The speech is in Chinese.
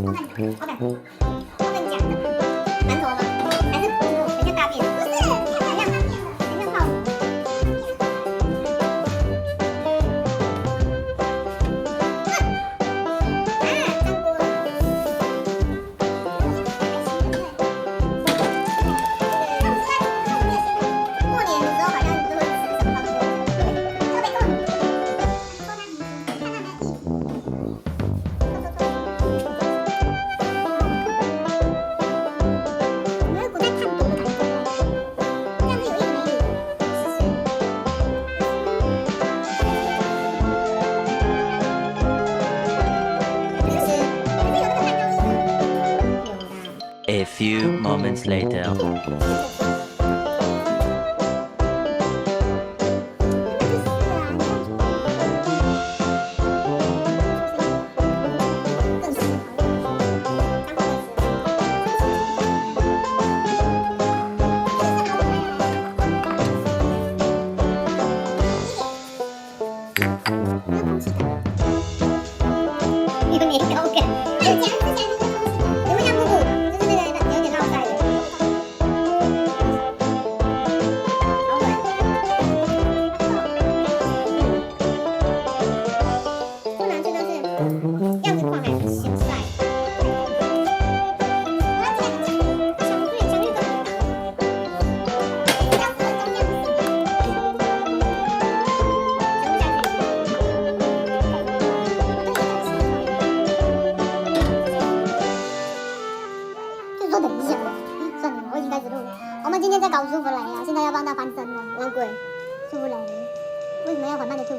我跟你讲的，馒头吗？还是很像大便？不是，很像泡芙。过年的时候好像都会吃什么泡芙，特别痛。A few moments later. 有年糕感，有夹之前那个东西，有没有像布布？就是那个有点绕带的。好软。不难吃的是，要是放还是小菜。说等一下，算了，我已经开始录了。我们今天在搞舒芙蕾啊，现在要帮它翻身了，玩鬼，舒芙蕾为什么要缓慢的吐？